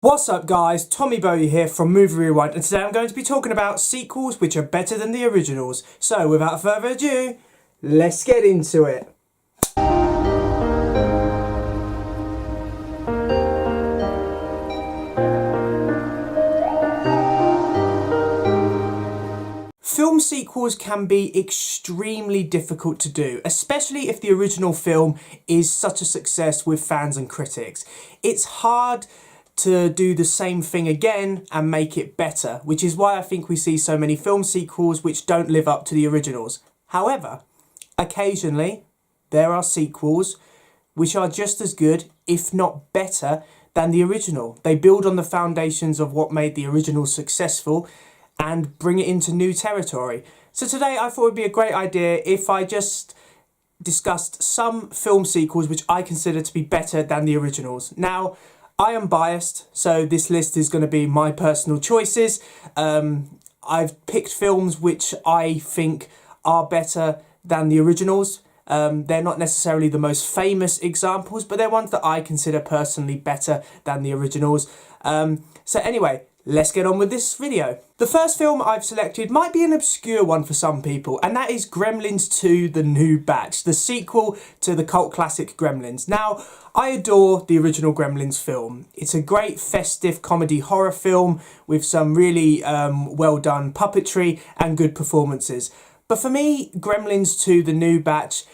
What's up guys, Tommy Bowyer here from Movie Rewind, and today I'm going to be talking about sequels which are better than the originals. So without further ado, let's get into it. Film sequels can be extremely difficult to do, especially if the original film is such a success with fans and critics. It's hard to do the same thing again and make it better, which is why I think we see so many film sequels which don't live up to the originals. However, occasionally there are sequels which are just as good, if not better, than the original. They build on the foundations of what made the original successful and bring it into new territory. So today I thought it would be a great idea if I just discussed some film sequels which I consider to be better than the originals. Now, I am biased, so this list is going to be my personal choices. I've picked films which I think are better than the originals. They're not necessarily the most famous examples, but they're ones that I consider personally better than the originals. So anyway, let's get on with this video. The first film I've selected might be an obscure one for some people, and that is Gremlins 2: The New Batch, the sequel to the cult classic Gremlins. Now, I adore the original Gremlins film. It's a great festive comedy horror film with some really well done puppetry and good performances. But for me, Gremlins 2: The New Batch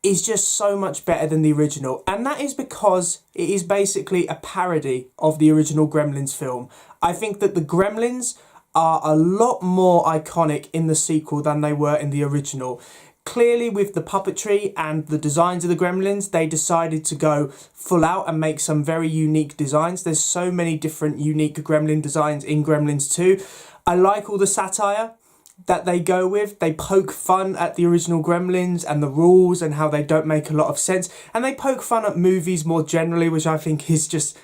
is just so much better than the original, and that is because it is basically a parody of the original Gremlins film. I think that the Gremlins are a lot more iconic in the sequel than they were in the original. Clearly, with the puppetry and the designs of the Gremlins, they decided to go full out and make some very unique designs. There's so many different unique Gremlin designs in Gremlins 2. I like all the satire that they go with. They poke fun at the original Gremlins and the rules and how they don't make a lot of sense. And they poke fun at movies more generally, which I think is just,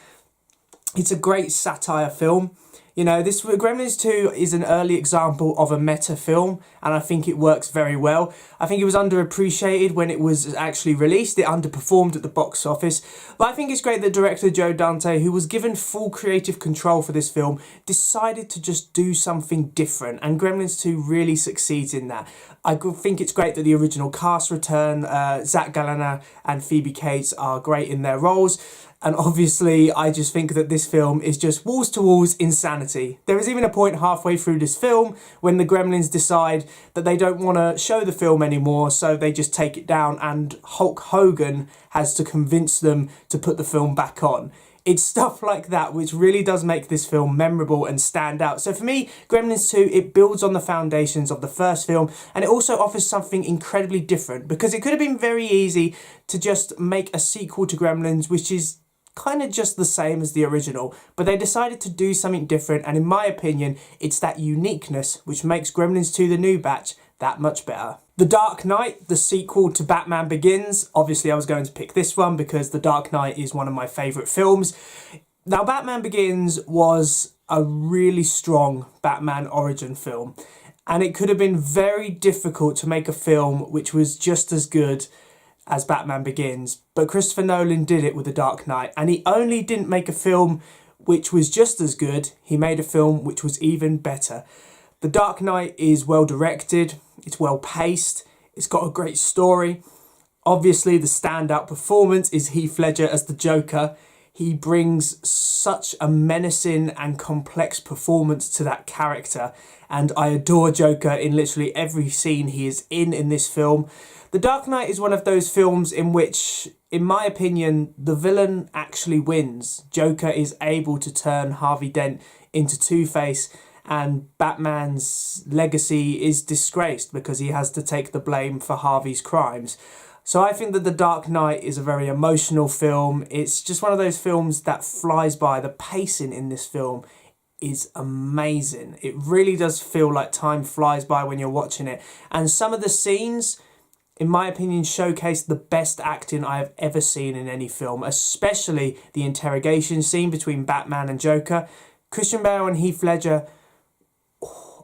it's a great satire film. You know, this Gremlins 2 is an early example of a meta film, and I think it works very well. I think it was underappreciated when it was actually released. It underperformed at the box office. But I think it's great that director Joe Dante, who was given full creative control for this film, decided to just do something different, and Gremlins 2 really succeeds in that. I think it's great that the original cast return. Zach Galana and Phoebe Cates are great in their roles. And obviously, I just think that this film is just walls-to-walls insanity. There is even a point halfway through this film when the Gremlins decide that they don't want to show the film anymore, so they just take it down, and Hulk Hogan has to convince them to put the film back on. It's stuff like that which really does make this film memorable and stand out. So for me, Gremlins 2, it builds on the foundations of the first film, and it also offers something incredibly different, because it could have been very easy to just make a sequel to Gremlins which is kind of just the same as the original, but they decided to do something different, and in my opinion, it's that uniqueness which makes Gremlins 2: The New Batch that much better. The Dark Knight, the sequel to Batman Begins. Obviously, I was going to pick this one because The Dark Knight is one of my favourite films. Now, Batman Begins was a really strong Batman origin film, and it could have been very difficult to make a film which was just as good as Batman Begins, but Christopher Nolan did it with The Dark Knight, and he only didn't make a film which was just as good, he made a film which was even better. The Dark Knight is well directed, it's well paced, it's got a great story. Obviously, the standout performance is Heath Ledger as the Joker. He brings such a menacing and complex performance to that character, and I adore Joker in literally every scene he is in this film. The Dark Knight is one of those films in which, in my opinion, the villain actually wins. Joker is able to turn Harvey Dent into Two-Face, and Batman's legacy is disgraced because he has to take the blame for Harvey's crimes. So I think that The Dark Knight is a very emotional film. It's just one of those films that flies by. The pacing in this film is amazing. It really does feel like time flies by when you're watching it. And some of the scenes, in my opinion, showcase the best acting I have ever seen in any film, especially the interrogation scene between Batman and Joker. Christian Bale and Heath Ledger,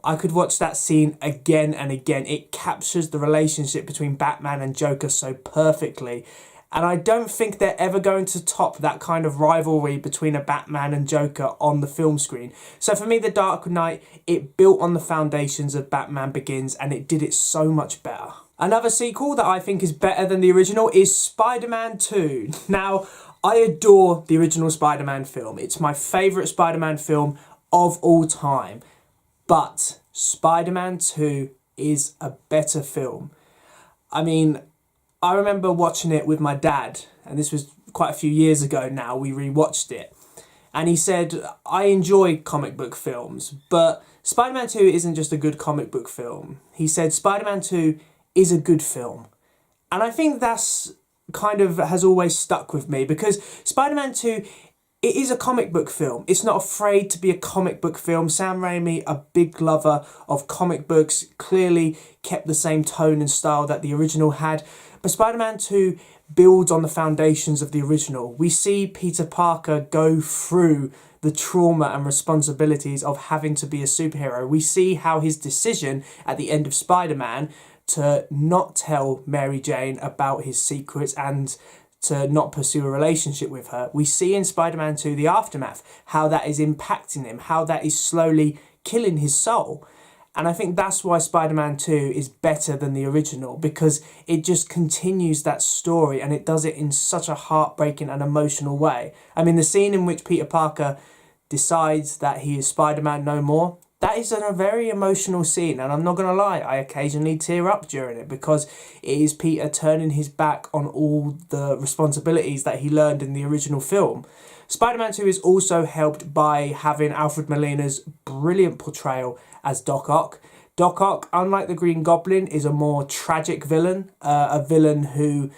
I could watch that scene again and again. It captures the relationship between Batman and Joker so perfectly. And I don't think they're ever going to top that kind of rivalry between a Batman and Joker on the film screen. So for me, The Dark Knight, it built on the foundations of Batman Begins, and it did it so much better. Another sequel that I think is better than the original is Spider-Man 2. Now, I adore the original Spider-Man film. It's my favourite Spider-Man film of all time. But Spider-Man 2 is a better film. I mean, I remember watching it with my dad, and this was quite a few years ago now, we rewatched it. And he said, I enjoy comic book films, but Spider-Man 2 isn't just a good comic book film. He said, Spider-Man 2 is a good film. And I think that's kind of has always stuck with me, because Spider-Man 2, it is a comic book film. It's not afraid to be a comic book film. Sam Raimi, a big lover of comic books, clearly kept the same tone and style that the original had. But Spider-Man 2 builds on the foundations of the original. We see Peter Parker go through the trauma and responsibilities of having to be a superhero. We see how his decision at the end of Spider-Man to not tell Mary Jane about his secrets and to not pursue a relationship with her. We see in Spider-Man 2 the aftermath, how that is impacting him, how that is slowly killing his soul. And I think that's why Spider-Man 2 is better than the original, because it just continues that story and it does it in such a heartbreaking and emotional way. I mean, the scene in which Peter Parker decides that he is Spider-Man no more, that is a very emotional scene, and I'm not going to lie, I occasionally tear up during it, because it is Peter turning his back on all the responsibilities that he learned in the original film. Spider-Man 2 is also helped by having Alfred Molina's brilliant portrayal as Doc Ock. Doc Ock, unlike the Green Goblin, is a more tragic villain, a villain who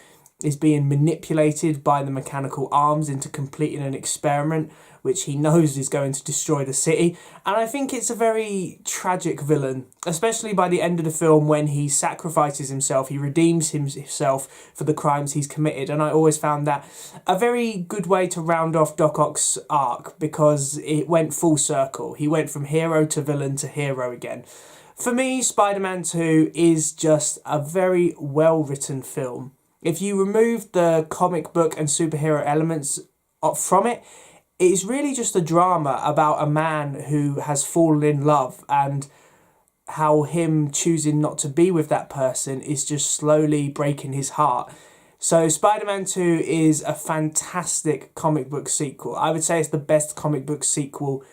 is being manipulated by the mechanical arms into completing an experiment which he knows is going to destroy the city. And I think it's a very tragic villain, especially by the end of the film when he sacrifices himself, he redeems himself for the crimes he's committed. And I always found that a very good way to round off Doc Ock's arc, because it went full circle. He went from hero to villain to hero again. For me, Spider-Man 2 is just a very well-written film. If you remove the comic book and superhero elements from it, it is really just a drama about a man who has fallen in love, and how him choosing not to be with that person is just slowly breaking his heart. So Spider-Man 2 is a fantastic comic book sequel. I would say it's the best comic book sequel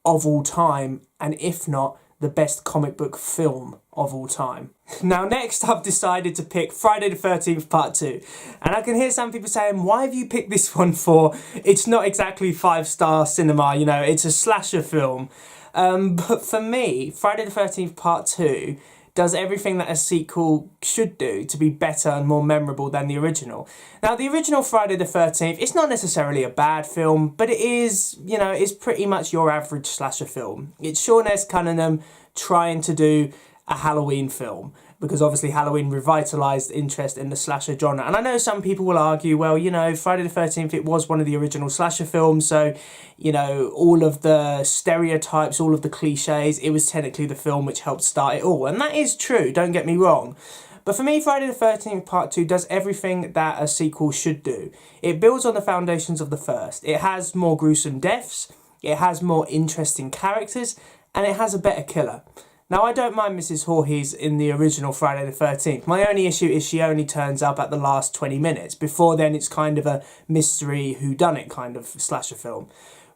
of all time, and if not, the best comic book film of all time. Now, next I've decided to pick Friday the 13th Part 2. And I can hear some people saying, why have you picked this one for? It's not exactly 5-star cinema, you know, it's a slasher film. But for me, Friday the 13th Part 2 does everything that a sequel should do to be better and more memorable than the original. Now, the original Friday the 13th, it's not necessarily a bad film, but it is, you know, it's pretty much your average slasher film. It's Sean S. Cunningham trying to do a Halloween film, because obviously Halloween revitalised interest in the slasher genre. And I know some people will argue, well, you know, Friday the 13th, it was one of the original slasher films, so, you know, all of the stereotypes, all of the cliches, it was technically the film which helped start it all. And that is true, don't get me wrong. But for me, Friday the 13th Part 2 does everything that a sequel should do. It builds on the foundations of the first. It has more gruesome deaths, it has more interesting characters, and it has a better killer. Now, I don't mind Mrs. Voorhees in the original Friday the 13th. My only issue is she only turns up at the last 20 minutes. Before then, it's kind of a mystery whodunit kind of slasher film.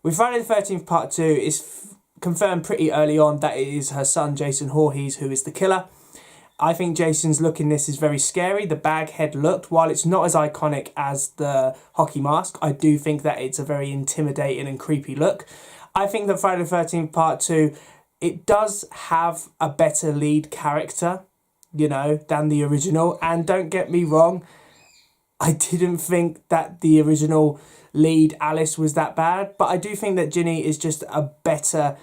With Friday the 13th Part 2, it's confirmed pretty early on that it is her son, Jason Voorhees, who is the killer. I think Jason's look in this is very scary. The bag head look, while it's not as iconic as the hockey mask, I do think that it's a very intimidating and creepy look. I think that Friday the 13th Part 2, it does have a better lead character, you know, than the original. And don't get me wrong, I didn't think that the original lead, Alice, was that bad. But I do think that Ginny is just a better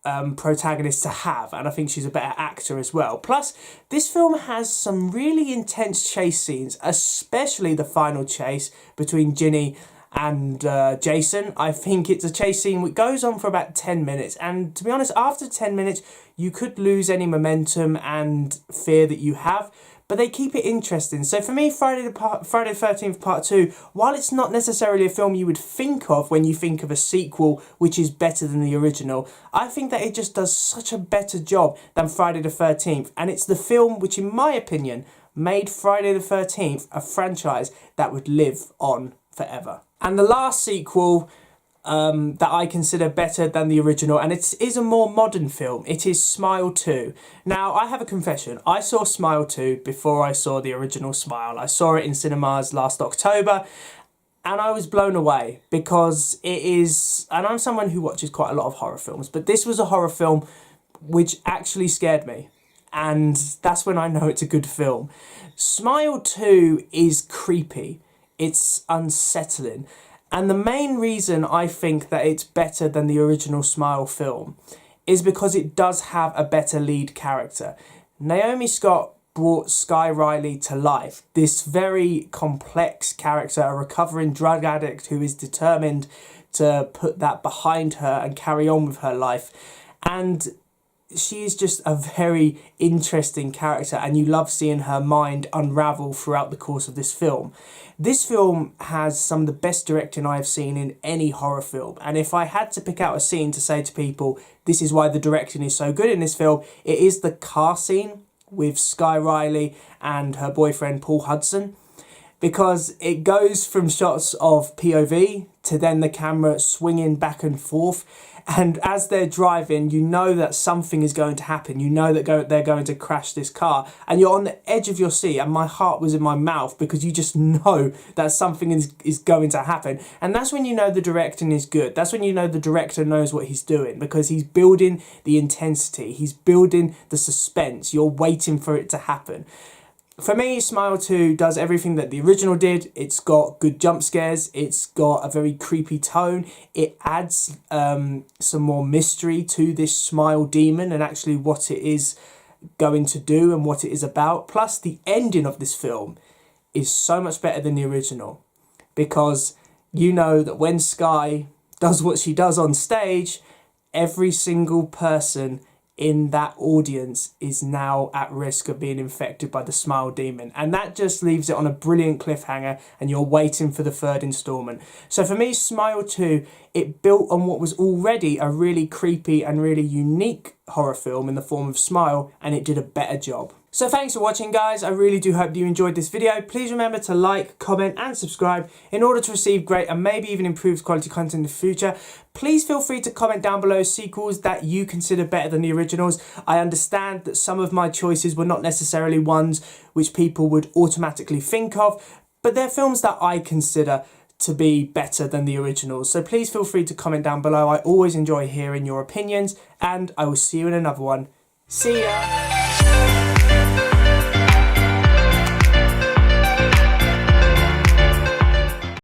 protagonist to have. And I think she's a better actor as well. Plus, this film has some really intense chase scenes, especially the final chase between Ginny and Jason. I think it's a chase scene which goes on for about 10 minutes, and to be honest, after 10 minutes you could lose any momentum and fear that you have, but they keep it interesting. So for me, Friday the 13th Part 2, while it's not necessarily a film you would think of when you think of a sequel which is better than the original, I think that it just does such a better job than Friday the 13th, and it's the film which, in my opinion, made Friday the 13th a franchise that would live on forever. And the last sequel that I consider better than the original, and it is a more modern film, it is Smile 2. Now, I have a confession. I saw Smile 2 before I saw the original Smile. I saw it in cinemas last October, and I was blown away because it is, and I'm someone who watches quite a lot of horror films, but this was a horror film which actually scared me. And that's when I know it's a good film. Smile 2 is creepy. It's unsettling. And the main reason I think that it's better than the original Smile film is because it does have a better lead character. Naomi Scott brought Sky Riley to life. This very complex character, a recovering drug addict who is determined to put that behind her and carry on with her life. And she is just a very interesting character, and you love seeing her mind unravel throughout the course of this film. This film has some of the best directing I have seen in any horror film, and if I had to pick out a scene to say to people, this is why the directing is so good in this film, it is the car scene with Sky Riley and her boyfriend Paul Hudson, because it goes from shots of POV to then the camera swinging back and forth. And as they're driving, you know that something is going to happen. You know that they're going to crash this car. And you're on the edge of your seat. And my heart was in my mouth because you just know that something is going to happen. And that's when you know the directing is good. That's when you know the director knows what he's doing, because he's building the intensity. He's building the suspense. You're waiting for it to happen. For me, Smile 2 does everything that the original did. It's got good jump scares. It's got a very creepy tone. It adds some more mystery to this Smile demon and actually what it is going to do and what it is about. Plus, the ending of this film is so much better than the original, because you know that when Sky does what she does on stage, every single person in that audience is now at risk of being infected by the Smile demon, and that just leaves it on a brilliant cliffhanger, and you're waiting for the third installment. So for me, Smile 2, it built on what was already a really creepy and really unique horror film in the form of Smile, and it did a better job. So thanks for watching, guys. I really do hope that you enjoyed this video. Please remember to like, comment and subscribe in order to receive great and maybe even improved quality content in the future. Please feel free to comment down below sequels that you consider better than the originals. I understand that some of my choices were not necessarily ones which people would automatically think of, but they're films that I consider to be better than the originals. So please feel free to comment down below. I always enjoy hearing your opinions, and I will see you in another one. See ya!